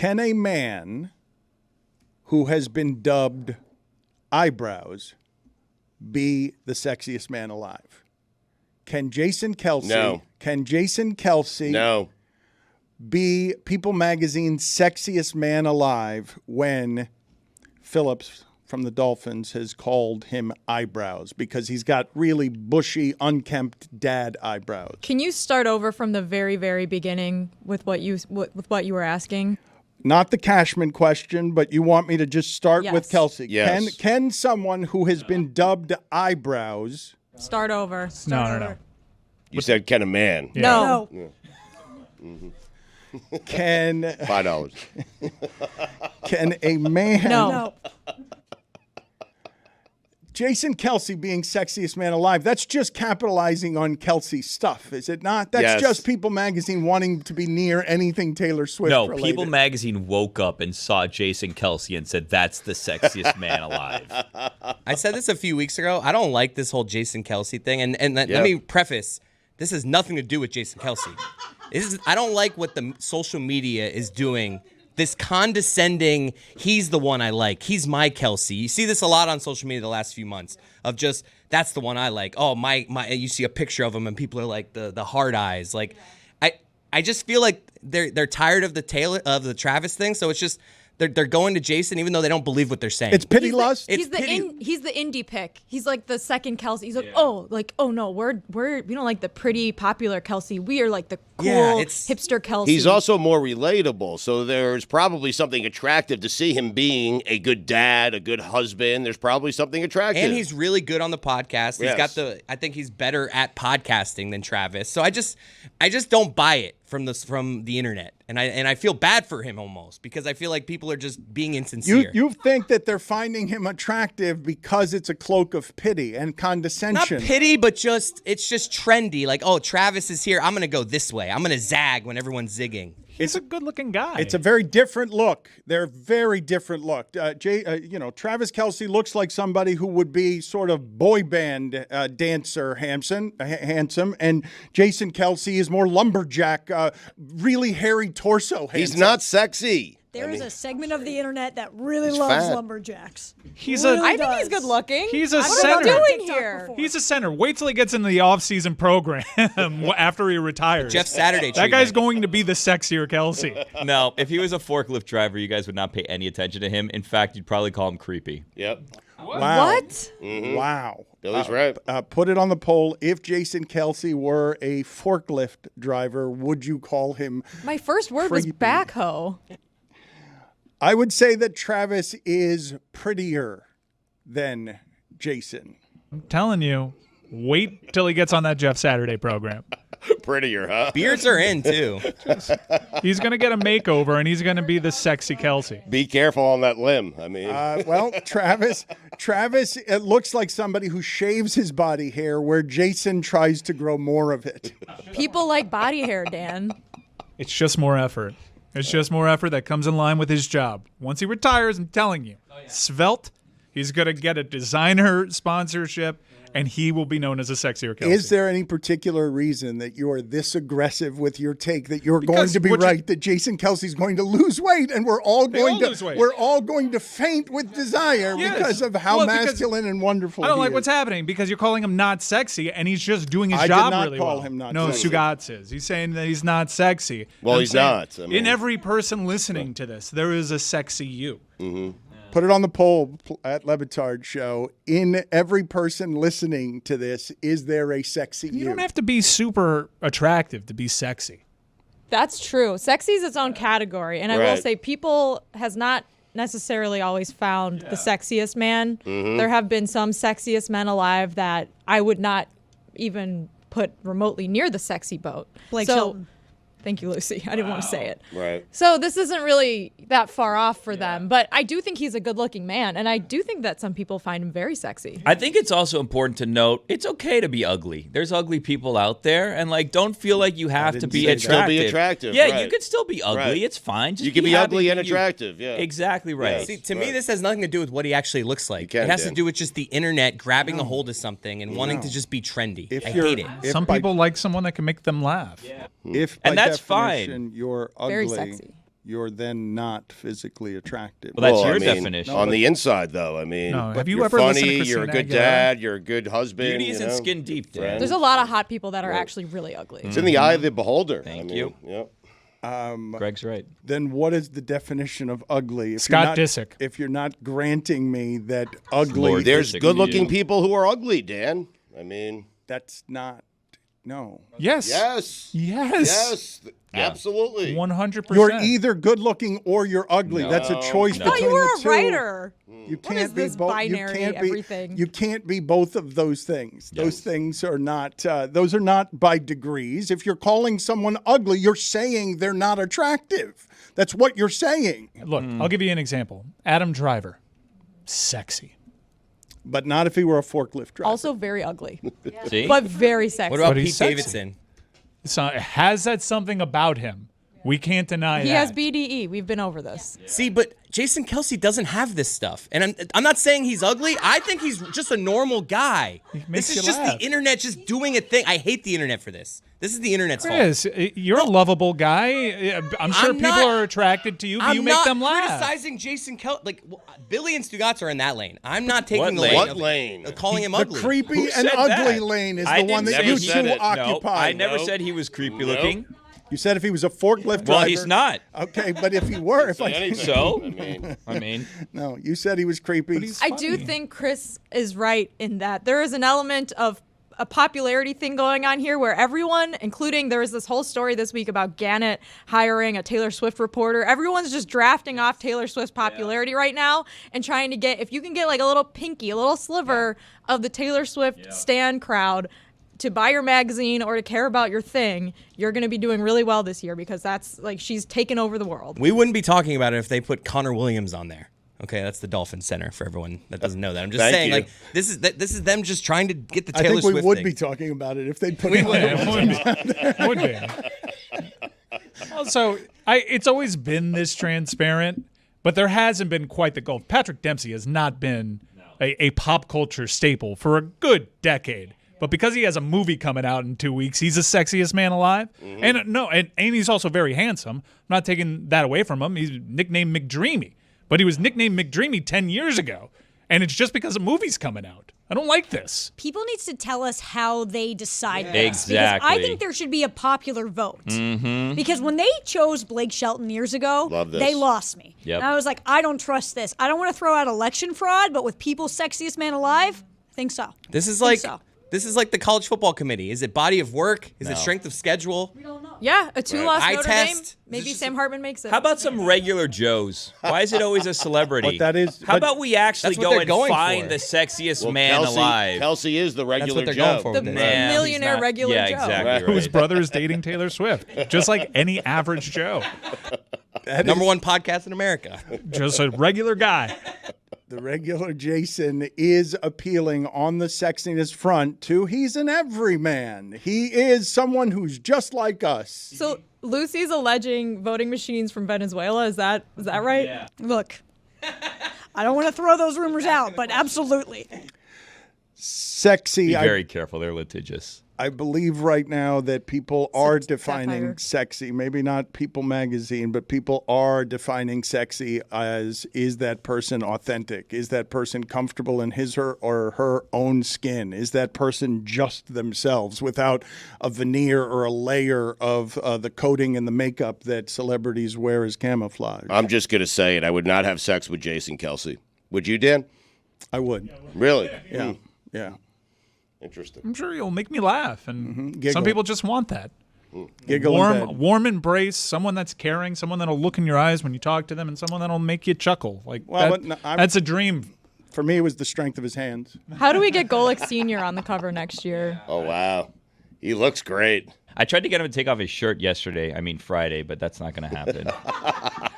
Can a man who has been dubbed eyebrows be the sexiest man alive? Can Jason Kelce? No. Can Jason Kelce? No. Be People Magazine's sexiest man alive when Phillips from the Dolphins has called him eyebrows because he's got really bushy, unkempt dad eyebrows? Can you start over from the very, very beginning with what you were asking? Not the Cashman question, but you want me to just start with Kelce. Yes. Can someone who has been dubbed eyebrows Start over. No. You said, can a man? Yeah. No. Yeah. can $5. can a man No. Jason Kelce being sexiest man alive, that's just capitalizing on Kelce stuff, is it not? That's Yes. just People Magazine wanting to be near anything Taylor Swift No, related. People Magazine woke up and saw Jason Kelce and said, that's the sexiest man alive. I said this a few weeks ago. I don't like this whole Jason Kelce thing. And let me preface, this has nothing to do with Jason Kelce. I don't like what the social media is doing. This condescending, he's the one I like. He's my Kelce. You see this a lot on social media the last few months of just, that's the one I like. Oh, my you see a picture of him and people are like the hard eyes. Like I just feel like they're tired of the Travis thing, so it's just they're going to Jason even though they don't believe what they're saying. It's pity lust. He's the indie pick. He's like the second Kelce. He's like, oh no, we don't like the pretty popular Kelce. We are like the cool hipster Kelce. He's also more relatable, so there's probably something attractive to see him being a good dad, a good husband. There's probably something attractive. And he's really good on the podcast. He's Yes. got I think he's better at podcasting than Travis. So I just don't buy it from the internet. And I feel bad for him almost because I feel like people are just being insincere. You think that they're finding him attractive because it's a cloak of pity and condescension. Not pity, but it's just trendy. Like, oh, Travis is here. I'm going to go this way. I'm going to zag when everyone's zigging. He's a good-looking guy. It's a very different look. They're very different look. Travis Kelce looks like somebody who would be sort of boy band dancer, handsome, and Jason Kelce is more lumberjack, really hairy torso. Handsome. He's not sexy. There is a segment of the internet that really loves lumberjacks. I think he's good looking. He's a what center. are we doing here? He's a center. Wait till he gets into the off-season program after he retires. Jeff Saturday. That guy's going to be the sexier Kelce. No, if he was a forklift driver, you guys would not pay any attention to him. In fact, you'd probably call him creepy. Yep. Wow. What? Mm-hmm. Wow. Billy's right. Put it on the poll. If Jason Kelce were a forklift driver, would you call him My first word was backhoe. I would say that Travis is prettier than Jason. I'm telling you, wait till he gets on that Jeff Saturday program. Prettier, huh? Beards are in, too. He's going to get a makeover, and he's going to be the sexy Kelce. Be careful on that limb. I mean, Travis, it looks like somebody who shaves his body hair where Jason tries to grow more of it. People like body hair, Dan. It's just more effort. It's just more effort that comes in line with his job. Once he retires, I'm telling you, svelte, he's going to get a designer sponsorship, and he will be known as a sexier Kelce. Is there any particular reason that you are this aggressive with your take that you're going to be right, that Jason Kelce's going to lose weight and we're all going to faint with desire because of how masculine and wonderful he is? I don't like what's happening because you're calling him not sexy and he's just doing his I job did not really call well. him not no, sexy. Stugotz is. He's saying that he's not sexy. Well, I'm he's saying not. I mean, in every person listening to this, there is a sexy you. Mm-hmm. Put it on the poll at Le Batard Show. In every person listening to this, is there a sexy you? You don't have to be super attractive to be sexy. That's true. Sexy is its own category. And I will say people has not necessarily always found the sexiest man. Mm-hmm. There have been some sexiest men alive that I would not even put remotely near the sexy boat. Blake Shelton. Thank you, Lucy. I didn't want to say it. Right. So this isn't really that far off for them, but I do think he's a good-looking man, and I do think that some people find him very sexy. I think it's also important to note it's okay to be ugly. There's ugly people out there, and don't feel like you have to be attractive. Still be attractive. Yeah, right. you could still be ugly. Right. It's fine. Just you can be happy ugly and being you. attractive. Yeah. Exactly right. See, to me, this has nothing to do with what he actually looks like. Can, it has Dan. to do with just the internet grabbing a hold of something and wanting to just be trendy. I hate it. Some people like someone that can make them laugh. If and by that's definition fine. You're ugly. Very sexy. you're then not physically attractive. Well, that's Well, your I mean, definition. On the inside, though, I mean, No, have you you're ever listened to funny, you're a Christina good Aguilera? dad, you're a good husband. Beauty you isn't know, skin deep, Dan. There's a lot of hot people that are actually really ugly. It's in the eye of the beholder. Thank I mean, you. Yep. Greg's right. Then what is the definition of ugly? If Scott you're not, Disick. If you're not granting me that ugly, Lord There's Disick. good-looking people who are ugly, Dan. I mean, that's not. No. Yes. yes. Yes. Absolutely. 100%. You're either good looking or you're ugly. That's a choice I thought between you were the a two. writer. You What can't is be this both. binary you can't everything? Be, you can't be both of those things. Those things are not. Those are not by degrees. If you're calling someone ugly, you're saying they're not attractive. That's what you're saying. Look, I'll give you an example. Adam Driver, sexy. But not if he were a forklift driver. Also very ugly, See? but very sexy. What about But Pete he's sexy. Davidson? So has that something about him? We can't deny He that. has BDE. We've been over this. See, but Jason Kelce doesn't have this stuff. And I'm not saying he's ugly. I think he's just a normal guy. makes This is you just laugh. the internet just doing a thing. I hate the internet for this. This is the internet's fault. Chris, you're a lovable guy. I'm sure I'm people not- are attracted to you, but I'm you make not them laugh. criticizing Jason Kelce. Like, Billy and Stugotz are in that lane. I'm not taking What the lane? lane. What of lane? Calling him the ugly. creepy Who and said ugly that? lane is I the one didn't that say you he two said it. occupy. No, I never Nope. said he was creepy Nope. looking. You said if he was a forklift driver. Well, he's not. Okay, but if he were, if I Anything. So? I mean, I mean, no, you said he was creepy. he's I do funny. think Chris is right in that there is an element of a popularity thing going on here where everyone, including there was this whole story this week about Gannett hiring a Taylor Swift reporter. Everyone's just drafting off Taylor Swift's popularity right now and trying to get, if you can get like a little pinky, a little sliver of the Taylor Swift stan crowd to buy your magazine or to care about your thing, you're going to be doing really well this year because that's like she's taken over the world. We wouldn't be talking about it if they put Connor Williams on there. Okay, that's the Dolphin Center for everyone that doesn't know that. I'm just Thank saying, you. like this is them just trying to get the I Taylor think we Swift would thing. be talking about it if they put We it would. It would be. Also, it's always been this transparent, but there hasn't been quite the gulf. Patrick Dempsey has not been a pop culture staple for a good decade. But because he has a movie coming out in 2 weeks, he's the sexiest man alive. And he's also very handsome. I'm not taking that away from him. He's nicknamed McDreamy. But he was nicknamed McDreamy 10 years ago. And it's just because a movie's coming out. I don't like this. People needs to tell us how they decide this. Exactly. Because I think there should be a popular vote. Mm-hmm. Because when they chose Blake Shelton years ago, Love this. they lost me. Yep. And I was like, I don't trust this. I don't want to throw out election fraud, but with people's sexiest man alive, I think so. This is Think like so. this is like the college football committee. Is it body of work? Is it strength of schedule? We don't know. Yeah, a two-loss Eye Notre test. Dame. Maybe Sam Hartman makes it. how about some regular Joes? Why is it always a celebrity? But that is- How but- about we actually That's what go they're and going find for. the sexiest well, man Kelce, alive? Kelce is the regular they're Joe. going for. the Right. Man, millionaire he's not- regular yeah, Joe? exactly right. Whose brother is dating Taylor Swift. Just like any average Joe. Number one podcast in America. Just a regular guy. The regular Jason is appealing on the sexiness front to he's an everyman. He is someone who's just like us. So Lucy's alleging voting machines from Venezuela. Is that right? Yeah. Look, I don't want to throw those rumors out, but absolutely. Sexy. Be very careful. They're litigious. I believe right now that people are defining satire. sexy. Maybe not People Magazine, but people are defining sexy as, is that person authentic? Is that person comfortable in his or her own skin? Is that person just themselves without a veneer or a layer of the coating and the makeup that celebrities wear as camouflage? I'm just going to say it. I would not have sex with Jason Kelce. Would you, Dan? I would. Really? Yeah. Yeah. Interesting. I'm sure you'll make me laugh. And Giggle. some people just want that. Giggle in bed. Warm embrace, someone that's caring, someone that'll look in your eyes when you talk to them, and someone that'll make you chuckle. Like Well, that- but no, I'm- that's a dream. For me, it was the strength of his hands. How do we get Golick Sr. on the cover next year? Oh, wow. He looks great. I tried to get him to take off his shirt yesterday. I mean Friday, but that's not going to happen.